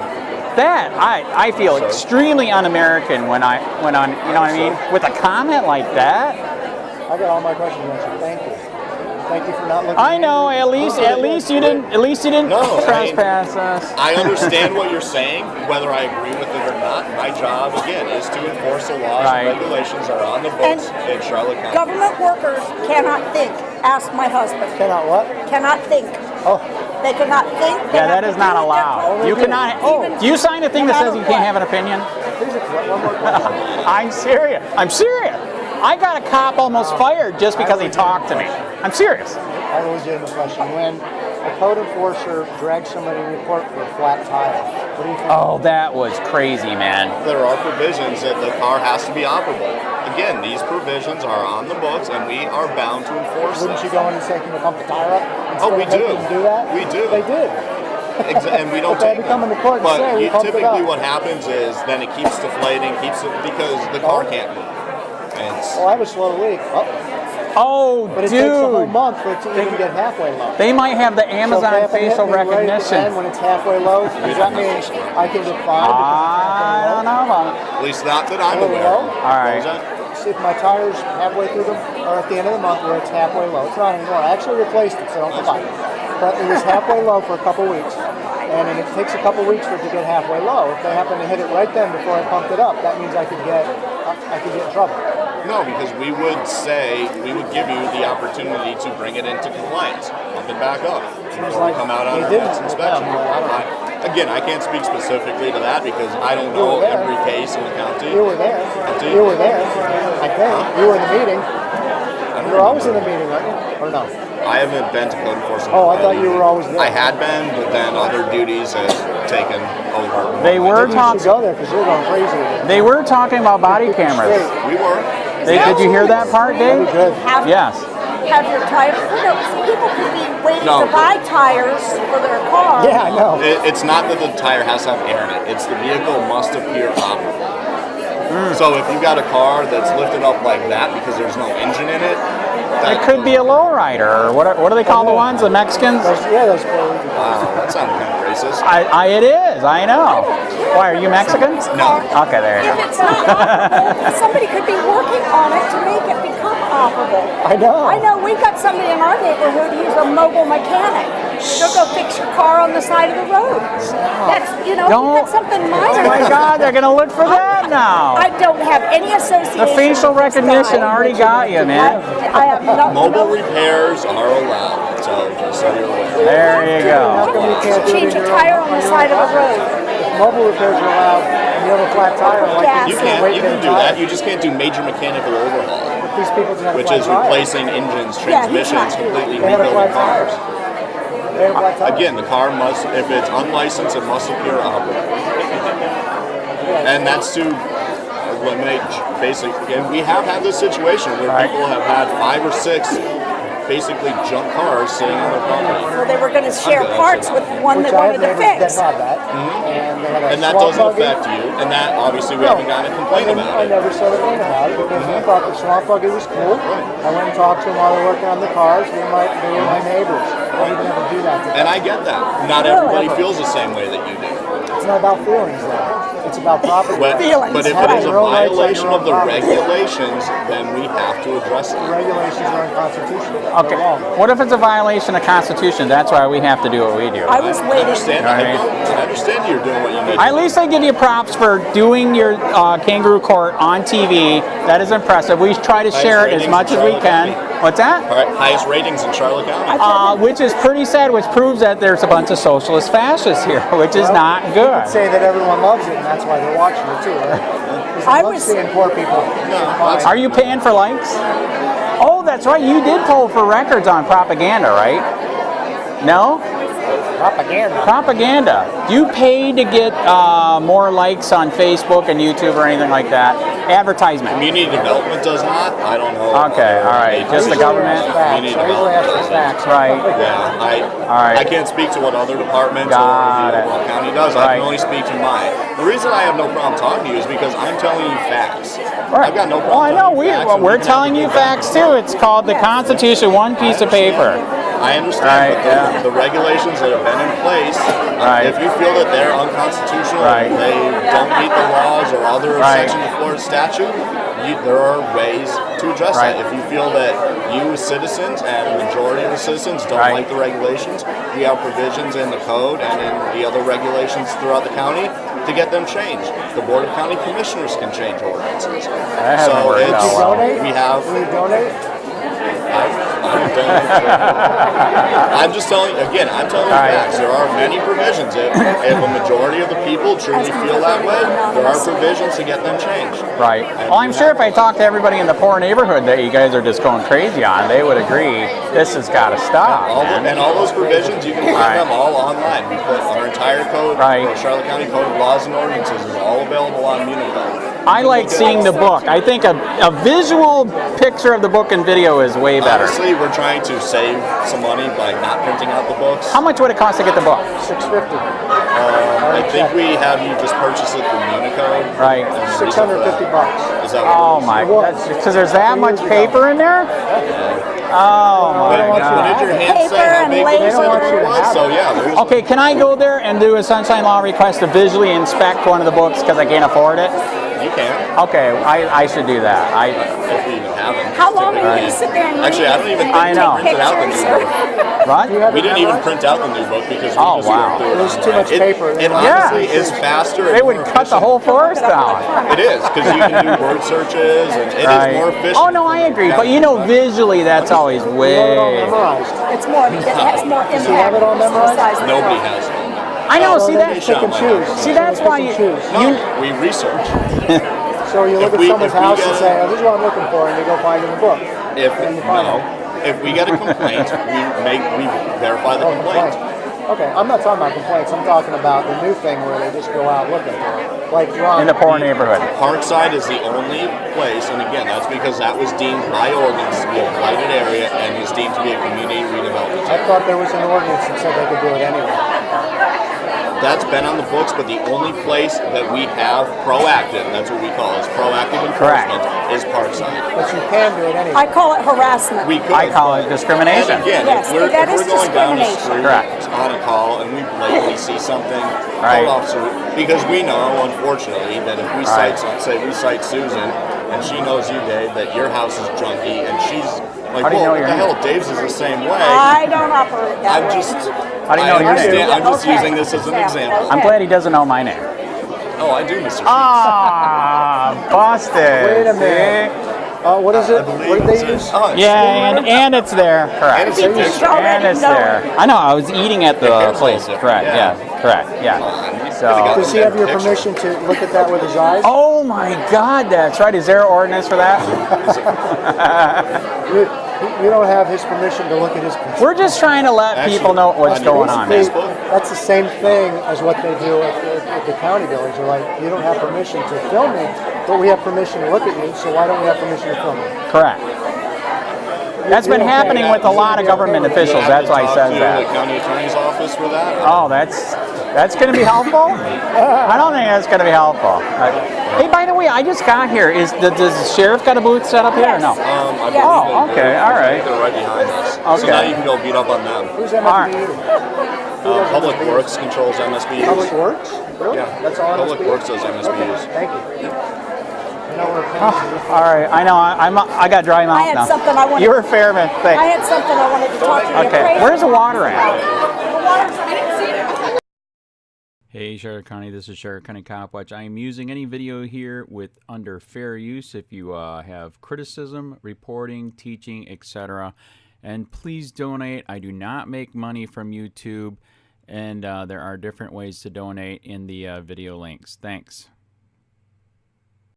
That I feel extremely un-American when on, you know what I mean? With a comment like that. I got all my questions answered. Thank you. Thank you for not looking. I know. At least you didn't No, I mean- trespass us. I understand what you're saying, whether I agree with it or not. My job, again, is to enforce the laws Right. and regulations that are on the books in Charlotte County. Government workers cannot think. Ask my husband. Cannot what? Cannot think. Oh, They cannot think. They Yeah, have that to is not do it their allowed. own You cannot. Oh, do you sign a thing that says you can't have an opinion? One more question. I'm serious. I'm serious. I got a cop almost fired just because he talked to me. I'm serious. I have a legitimate question. When a code enforcer drags somebody in court for a flat tire, what do you think? Oh, that was crazy, man. There are provisions that the car has to be operable. Again, these provisions are on the books, and we are bound to enforce them. Wouldn't you go in and say, can you pump the tire up? Oh, we Instead do. of making them do that? We do. They did. And we don't But they had take to come them. into court and But say, we pumped it typically up. what happens is then it keeps deflating, because the car can't move. And it's, Well, I have a slow leak. Oh, But it takes a whole dude. month for it to even get halfway low. They might have the So if they Amazon have to hit facial me right at the end recognition. when it's halfway low, does that mean I can get fined? I don't know about it. at least not that I'm A little aware of. low? All right. What was that? See if my tire's halfway through or at the end of the month where it's halfway low. It's not anymore. I actually replaced it, so don't provide it. But it was halfway low for a couple weeks. And it takes a couple weeks for it to get halfway low. If they happen to hit it right then before I pumped it up, that means I could get in trouble. No, because we would give you the opportunity to bring it into compliance, pump it back up, before we come out on our they didn't next inspection. with them, but I don't Again, I can't speak specifically to that because I don't know there. every case in the county. You were there. County. You were there. I think. You were in the meeting. You were always in the meeting, weren't you? Or no? I haven't been to code enforcement. Oh, I thought you were always there. I had been, but then other duties have taken over. They were You should talking. go there because you're going crazy with it. They were talking about body cameras. We were. Did you hear that part, Dave? Good. Yes. Have your tires. People could be waiting No. to buy tires for their car. Yeah, I know. It's not that the tire has to have air in it. It's the vehicle must appear operable. So if you got a car that's lifted up like that because there's no engine in it, It could be a lowrider, or what do they call the ones? The Mexicans? Those 4 weeks. Wow, that sounded kind of racist. It is. I know. Why, are you Mexican? No. Okay, there you If go. it's not operable, somebody could be working on it to make it become operable. I know. I know. We've got somebody in our neighborhood who's a mobile mechanic. She'll go fix your car on the side of the road. That's, we've got something minor. Oh my God, they're gonna look for that now. I don't have any association. The facial with this recognition guy. already got you, man. I have no. Mobile repairs are allowed, so just so you're aware. There you How go. come you can't do it Change in a your tire own- on the your side own of the house? road. If mobile repairs are allowed and you have a flat tire, like Yeah. You can do that. You just can't do major mechanical overhaul, these people just have a which flat is tire. replacing engines, Yeah, he's transmissions, not doing completely They have a rebuilding flat tire. cars. They have a flat tire. Again, the car must, if it's unlicensed, it must appear operable. And that's to eliminate basically, and we have had this situation where people have had 5 or 6 basically junk cars sitting on their property. Well, they were going to share Okay, parts with one Which they I wanted have to neighbors fix. that have that. And they have a And that swamp doesn't buggy. affect you, and that obviously we No, haven't gotten a complaint I about it. never said a thing about it because I thought the swamp buggy was cool. I went and talked to them while they were working on the cars. They were my neighbors. I didn't ever do that to them. And I get that. Not everybody feels the same way that you do. It's not about feelings, though. It's about property. But if it is a Your own rights on violation your of the own property. regulations, then we have to address The it. regulations are unconstitutional. Okay. They're wrong. What if it's a violation of Constitution? That's why we have to do what we do. I was I waiting. understand. All right. I understand you're doing what you need. At least I give you props for doing your kangaroo court on TV. That is impressive. We try to share it as ratings much in as we Charlotte can. County. What's that? All right, highest ratings in Charlotte County. Which is pretty sad, which proves that there's a bunch of socialist fascists here, which is not You good. could say that everyone loves it, and that's why they're watching it too, right? I I love was- seeing poor people. Are you paying for likes? Oh, that's right. You did poll for records on propaganda, right? No? Propaganda. Propaganda. Do you pay to get more likes on Facebook and YouTube or anything like that? Advertisement. Community development does not. I don't know. Okay, all right. Just the government? Community I usually ask for development. facts. Right. Yeah, right. I can't speak to what other departments Got or it. what county does. I Right. can only speak to mine. The reason I have no problem talking to you is because I'm telling you facts. Right. I've got no problem. Well, I know. telling you facts, and We're can telling you have a facts too. It's called the Constitution, one piece of paper. I understand, Right, but yeah. the regulations that have been in place, Right. if you feel that they're unconstitutional, Right. they don't meet the laws or other Right. sections of Florida statute, there are ways to address Right. that. If you feel that you as citizens and the majority of the citizens don't Right. like the regulations, we have provisions in the code and in the other regulations throughout the county to get them changed. The Board of County Commissioners can change ordinances. I haven't worried it's, about Donate? we have, Will you donate? I'm just telling, again, I'm telling you facts. There are many provisions. If a majority of the people truly feel that way, there are provisions to get them changed. Right. Well, I'm sure if I talk to everybody in the poor neighborhood that you guys are just going crazy on, they would agree this has got to stop. And all those provisions, you can find them all online. We put our entire code, the Charlotte County Code of Laws and Ordinances is all available on Unicode. I like seeing the book. I think a visual picture of the book and video is way better. Honestly, we're trying to save some money by not printing out the books. How much would it cost to get the book? $650. I think we have you just purchase it through Unicode. Right. $650. Is that oh my God! Because there's that much paper in there. Oh my God! What did your hand say? How big did you say the book was? So yeah. Okay, can I go there and do a sunshine law request to visually inspect one of the books because I can't afford it? You can. Okay, I should do that. If we even have them. How long are you going to sit there and read? Actually, I don't even think we printed out the new book. What? We didn't even print out the new book because we just went through it. There's too much paper. It honestly is faster. They would cut the whole forest down. It is, because you can do word searches and it is more efficient. Oh no, I agree. But you know, visually, that's always way. It's more. It has more impact. Do you have it all memorized? Nobody has it. I know. See that? Pick and choose. See, that's why you. We research. So you look at someone's house and say, oh, this is what I'm looking for, and you go find it in the book. If we get a complaint, we verify the complaint. Okay, I'm not talking about complaints. I'm talking about the new thing where they just go out looking for it. Like in the poor neighborhood. Parkside is the only place, and again, that's because that was deemed by ordinance to be a blighted area and was deemed to be a community redevelopment. I thought there was an ordinance that said they could do it anyway. That's been on the books, but the only place that we have proactive, that's what we call it, is proactive enforcement, is Parkside. But you can do it anyway. I call it harassment. We could. I call it discrimination. And again, Yes, if we're going down the street Correct. on a call and we blatantly see something, code officer, because we know, unfortunately, that if we cite, say we cite Susan, and she knows you, Dave, that your house is junky, and she's like, well, what the hell, Dave's is the same way. I don't operate that way. How do you know your name? I'm just using this as an example. I'm glad he doesn't know my name. Oh, I do, Mr. Ah, busted. Wait a minute. What is it? What did they use? Yeah, and it's there. Correct. And it's there. I know. I was eating at the place. Correct. Yeah. Correct. Yeah. So. Does he have your permission to look at that with his eyes? Oh my God, that's right. Is there an ordinance for that? You don't have his permission to look at his computer. We're just trying to let people know what's going on. That's the same thing as what they do at the county buildings. They're like, you don't have permission to film me, but we have permission to look at you, so why don't we have permission to film you? Correct. That's been happening with a lot of government officials. That's why I said that. The county attorney's office for that? Oh, that's going to be helpful? I don't think that's going to be helpful. Hey, by the way, I just got here. Does the sheriff got a booth set up here or no? Oh, okay, all right. They're right behind us. Okay. So now you can go beat up on them. Who's MSBU? Public Works controls MSBUs. Public Works? Really? Yeah. That's all Public Works does MSBUs. Okay, thank you. All right, I know. I got dry mouth now. I had something I wanted. You were Fairman. Thanks. I had something I wanted to talk to you. Okay, where's the water at? The water's. I didn't see it. Hey Charlotte County, this is Charlotte County Copwatch. I am using any video here with under fair use if you have criticism, reporting, teaching, etc. And please donate. I do not make money from YouTube, and there are different ways to donate in the video links. Thanks.